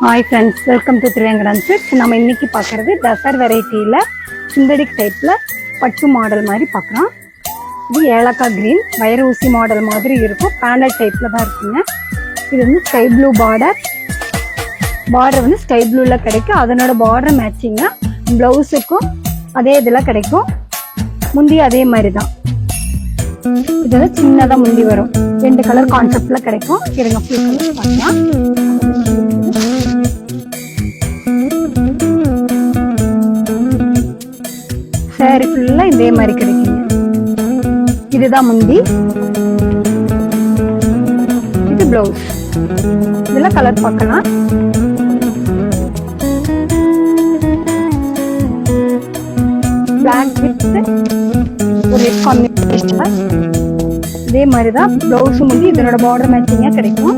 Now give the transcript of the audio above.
Hi friends, welcome to Thiruvengadam silks. நம்ம இன்னைக்கு பார்க்குறது டசர் வெரைட்டியில் சிந்தடிக் டைப்பில் பட்டு மாடல் மாதிரி பார்க்குறோம். இது ஏலக்காய் க்ரீன் வயர் ஊசி மாடல் மாதிரி இருக்கும். பேனல் டைப்பில் தான் இருக்குங்க. இது வந்து ஸ்கை ப்ளூ பார்டர் வந்து ஸ்கை ப்ளூவில் கிடைக்கும். அதனோட பார்டர் மேட்சிங்காக ப்ளவுஸுக்கும் அதே இதில் கிடைக்கும். முந்தி அதே மாதிரி தான். இதெல்லாம் சின்னதாக முந்தி வரும். 2 கலர் கான்செப்டில் கிடைக்கும். இருங்க ஃபுல் கலர் பார்க்கலாம். சாரி ஃபுல்லா இதே மாதிரி கிடைக்குங்க. இதுதான் முந்தி, இது பிளவுஸ். இதெல்லாம் கலர் பார்க்கலாம். பிளாக் வித் ஒரு ரெட் காம்பினேஷன். இதே மாதிரி தான் பிளவுஸ் முந்தி. இதனோட பார்டர் மேட்சிங்கா கிடைக்கும்.